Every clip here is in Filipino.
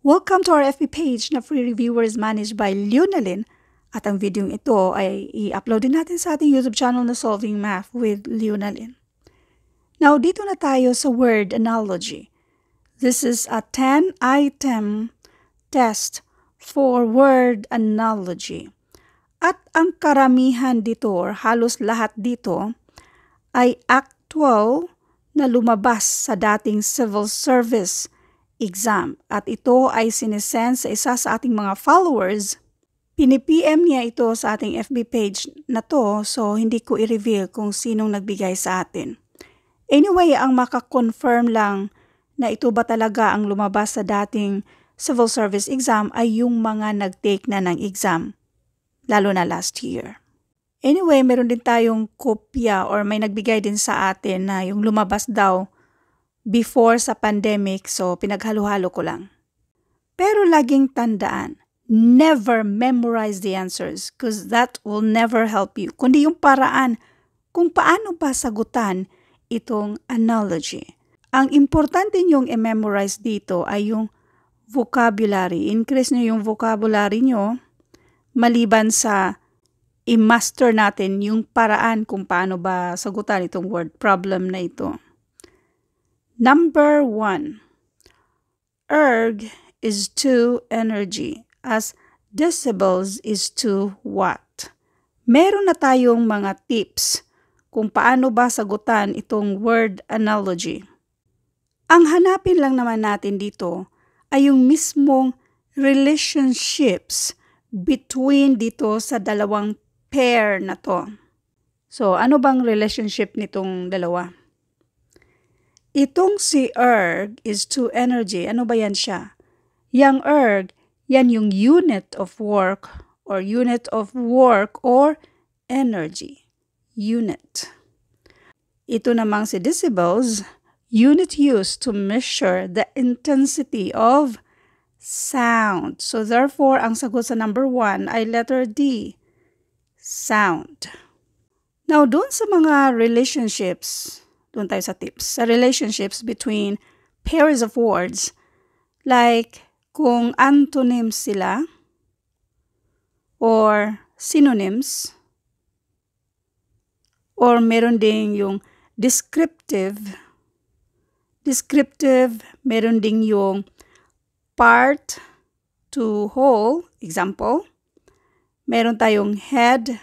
Welcome to our FB page na free reviewer is managed by Leonalyn. At ang video ito ay i-upload din natin sa ating YouTube channel na Solving Math with Leonalyn. Now, dito na tayo sa word analogy. This is a 10-item test for word analogy. At ang karamihan dito, or halos lahat dito, ay actual na lumabas sa dating civil service exam. At ito ay sinesend sa isa sa ating mga followers. Pini-PM niya ito sa ating FB page na to, so hindi ko i-reveal kung sinong nagbigay sa atin. Anyway, ang makakonfirm lang na ito ba talaga ang lumabas sa dating civil service exam ay yung mga nag-take na ng exam, lalo na last year. Anyway, meron din tayong kopya or may nagbigay din sa atin na yung lumabas daw before sa pandemic, so pinaghalo-halo ko lang. Pero laging tandaan, never memorize the answers because that will never help you. Kundi yung paraan kung paano ba sagutan itong analogy. Ang importante nyong i-memorize dito ay yung vocabulary. Increase nyo yung vocabulary nyo maliban sa i-master natin yung paraan kung paano ba sagutan itong word problem na ito. Number 1. Erg is to energy as decibels is to watt. Meron na tayong mga tips kung paano ba sagutan itong word analogy. Ang hanapin lang naman natin dito ay yung mismong relationships between dito sa dalawang pair na to. So, ano bang relationship nitong dalawa? Itong si erg is to energy. Ano ba yan siya? Yang erg, yan yung unit of work or energy. Unit. Ito namang si decibels, unit used to measure the intensity of sound. So therefore, ang sagot sa number 1 ay letter D, sound. Now, doon sa mga relationships, doon tayo sa tips. Sa relationships between pairs of words, like kung antonyms sila or synonyms, or meron ding yung descriptive, meron ding yung part to whole, example. Meron tayong head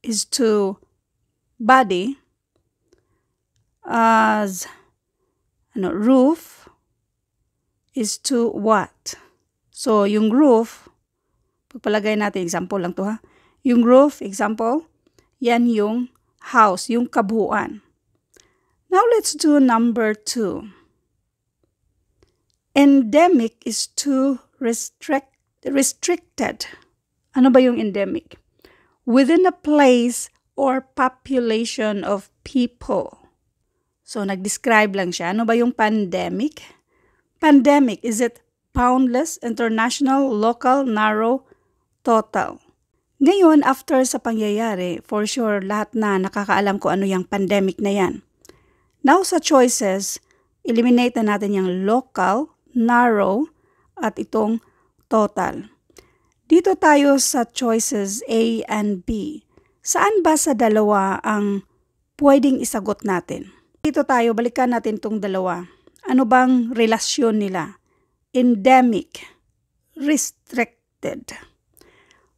is to body, as roof is to what? So, yung roof, pagpalagay natin, example lang to ha. Yung roof, example, yan yung house, yung kabuuan. Now, let's do number 2. Endemic is to restricted. Ano ba yung endemic? Within a place or population of people. So, nag-describe lang siya. Ano ba yung pandemic? Pandemic, is it boundless, international, local, narrow, total? Ngayon, after sa pangyayari, for sure, lahat na nakakaalam ko ano yung pandemic na yan. Now, sa choices, eliminate na natin yung local, narrow, at itong total. Dito tayo sa choices A and B. Saan ba sa dalawa ang pwedeng isagot natin? Dito tayo, balikan natin itong dalawa. Ano bang relasyon nila? Endemic, restricted.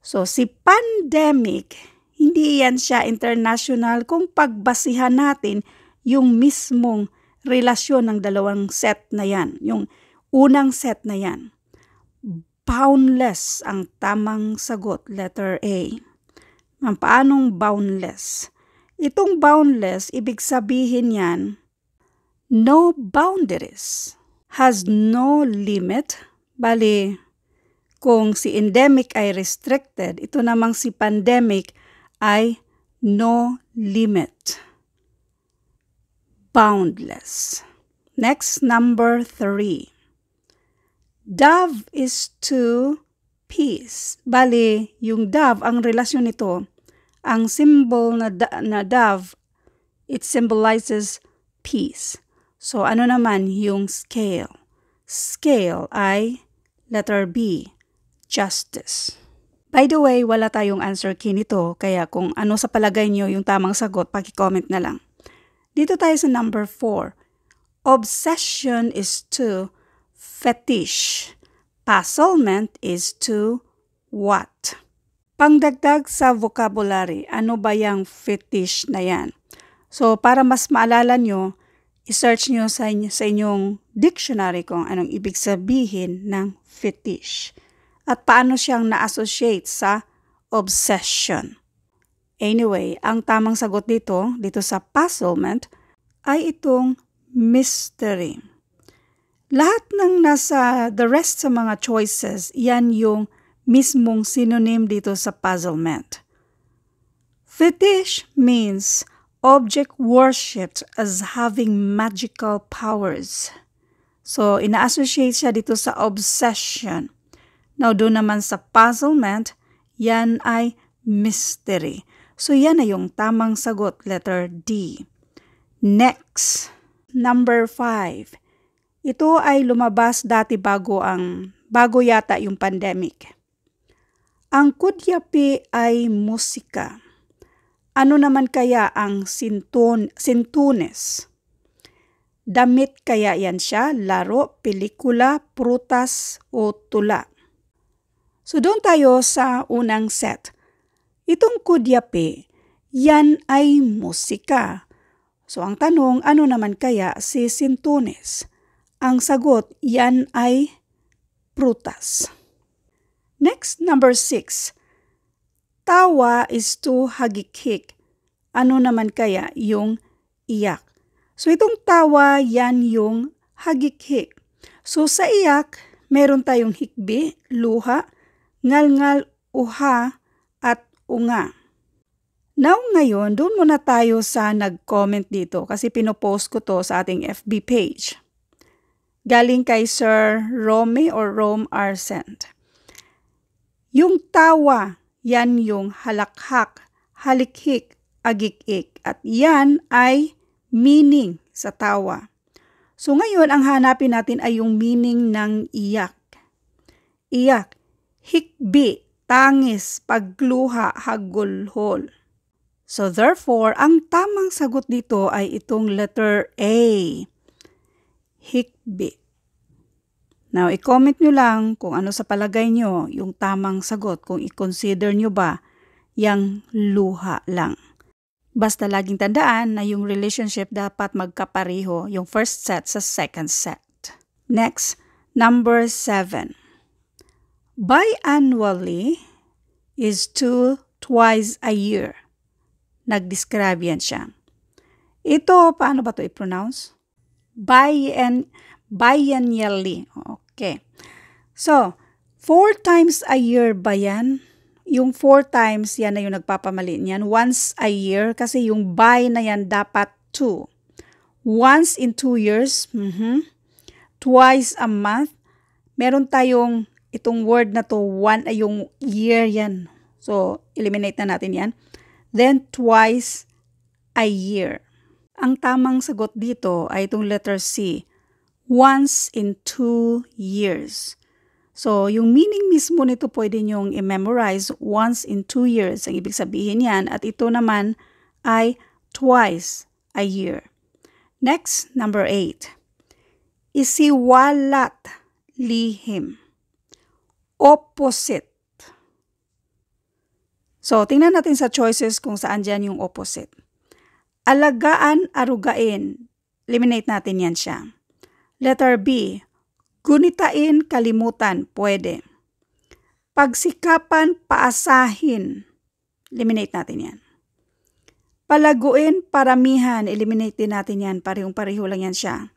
So, si pandemic, hindi yan siya international kung pagbasihan natin yung mismong relasyon ng dalawang set na yan. Yung unang set na yan. Boundless ang tamang sagot, letter A. Paanong boundless? Itong boundless, ibig sabihin yan, no boundaries, has no limit. Bali, kung si endemic ay restricted, ito namang si pandemic ay no limit. Boundless. Next, number 3. Dove is to peace. Bali, yung dove, ang relasyon nito, ang symbol na dove, it symbolizes peace. So, ano naman yung scale? Scale ay Letter B, justice. By the way, wala tayong answer key nito, kaya kung ano sa palagay nyo yung tamang sagot, paki-comment na lang. Dito tayo sa number 4. Obsession is to fetish. Puzzlement is to what? Pangdagdag sa vocabulary, ano ba yung fetish na yan? So, para mas maalala nyo, i-search nyo sa inyong dictionary kung anong ibig sabihin ng fetish. At paano siyang na-associate sa obsession. Anyway, ang tamang sagot dito sa puzzlement, ay itong mystery. Lahat ng nasa the rest sa mga choices, yan yung mismong synonym dito sa puzzlement. Fetish means object worshipped as having magical powers. So, ina-associate siya dito sa obsession. Now, doon naman sa puzzlement, yan ay mystery. So, yan na yung tamang sagot, letter D. Next, number 5. Ito ay lumabas dati bago yata yung pandemic. Ang kudyapi ay musika. Ano naman kaya ang sintunes? Damit kaya yan siya, laro, pelikula, prutas o tula? So doon tayo sa unang set. Itong kudyapi, yan ay musika. So ang tanong, ano naman kaya si sintunes? Ang sagot, yan ay prutas. Next, number 6. Tawa is to hagikik. Ano naman kaya yung iyak? So itong tawa, yan yung hagikik. So sa iyak, meron tayong hikbi, luha, ngalngal, uha, at unga. Now ngayon, doon muna tayo sa nag-comment dito kasi pinopost ko to sa ating FB page. Galing kay Sir Rome or Rome Arsent. Yung tawa, yan yung halakhak, halikhik, agikik. At yan ay meaning sa tawa. So ngayon, ang hanapin natin ay yung meaning ng iyak. Iyak, hikbi, tangis, pagluha, hagulhol. So therefore, ang tamang sagot dito ay itong letter A. Hikbi. Now, i-comment nyo lang kung ano sa palagay nyo yung tamang sagot, kung i-consider nyo ba yung luha lang. Basta laging tandaan na yung relationship dapat magkapareho yung first set sa second set. Next, number 7. Biannually is twice a year. Nag-describe yan siya. Ito, paano ba ito i-pronounce? Biennially. Okay. So, 4 times a year ba yan? Yung 4 times, yan na yung nagpapamali niyan. Once a year, kasi yung bi na yan dapat 2. Once in 2 years, twice a month. Meron tayong itong word na to, one ay yung year yan. So, eliminate na natin yan. Then, twice a year. Ang tamang sagot dito ay itong letter C. Once in 2 years. So, yung meaning mismo nito pwede nyong i-memorize once in 2 years. Ang ibig sabihin yan. At ito naman ay twice a year. Next, number 8. Isiwalat lihim. Opposite. So, tingnan natin sa choices kung saan dyan yung opposite. Alagaan, arugain. Eliminate natin yan siya. Letter B. Gunitain, kalimutan. Pwede. Pagsikapan, paasahin. Eliminate natin yan. Palaguin, paramihan. Eliminate din natin yan. Parehong-pareho lang yan siya.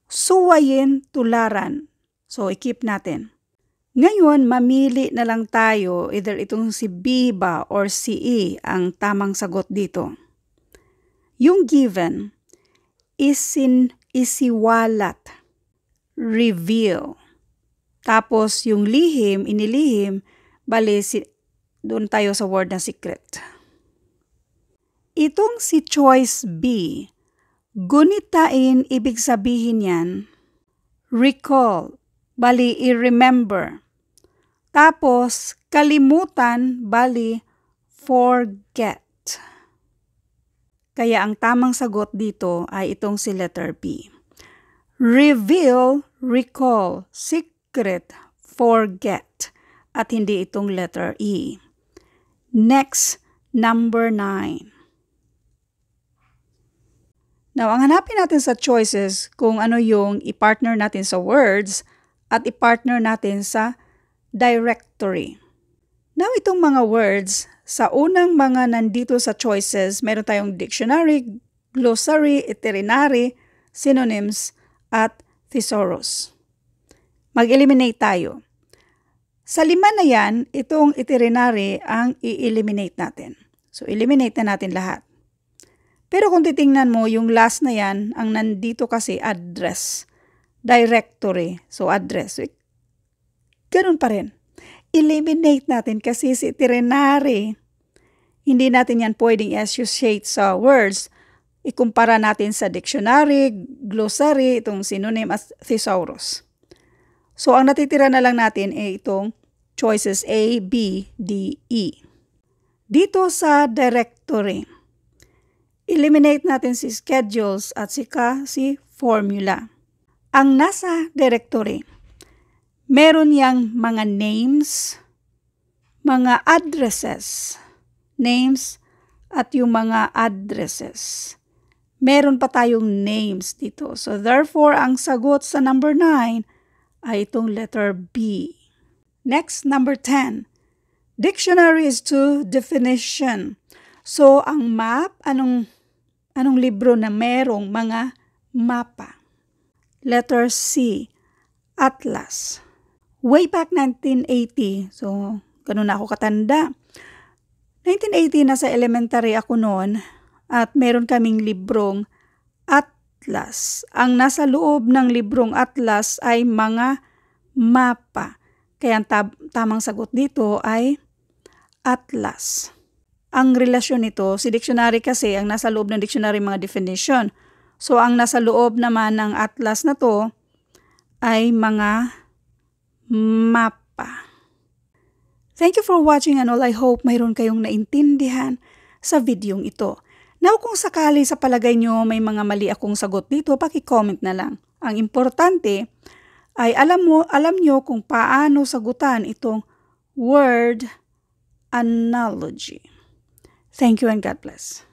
Suwayin, tularan. So, i-keep natin. Ngayon, mamili na lang tayo, either itong si B ba or si E ang tamang sagot dito. Yung given, isiwalat, reveal. Tapos yung lihim, inilihim, bali doon tayo sa word na secret. Itong si choice B, gunitain, ibig sabihin yan, recall, bali i-remember. Tapos, kalimutan, bali forget. Kaya ang tamang sagot dito ay itong si letter B. Reveal, recall, secret, forget. At hindi itong letter E. Next, number 9. Now, ang hanapin natin sa choices kung ano yung i-partner natin sa words at i-partner natin sa directory. Now, itong mga words, sa unang mga nandito sa choices, meron tayong dictionary, glossary, itinerary, synonyms, at thesaurus. Mag-eliminate tayo. Sa 5 na yan, itong itinerary ang i-eliminate natin. So, eliminate na natin lahat. Pero kung titingnan mo, yung last na yan, ang nandito kasi address, directory, so address. So, ganun pa rin. Eliminate natin kasi si itinerary, hindi natin yan pwedeng associate sa words. Ikumpara natin sa dictionary, glossary, itong synonym at thesaurus. So, ang natitira na lang natin ay itong choices A, B, D, E. Dito sa directory, eliminate natin si schedules at si formula. Ang nasa directory, meron yang mga names, mga addresses, names at yung mga addresses. Meron pa tayong names dito. So therefore, ang sagot sa number 9 ay itong letter B. Next, number 10. Dictionary is to definition. So ang map, anong libro na merong mga mapa? Letter C, Atlas. Way back 1980, so ganun na ako katanda. 1980, nasa elementary ako noon at meron kaming librong Atlas. Ang nasa loob ng librong Atlas ay mga mapa. Kaya ang tamang sagot dito ay Atlas. Ang relasyon nito, si dictionary kasi, ang nasa loob ng dictionary mga definition. So, ang nasa loob naman ng Atlas na to ay mga mapa. Thank you for watching and all. I hope mayroon kayong naintindihan sa videong ito. Now, kung sakali sa palagay nyo may mga mali akong sagot dito, paki-comment na lang. Ang importante ay alam nyo kung paano sagutan itong word analogy. Thank you and God bless.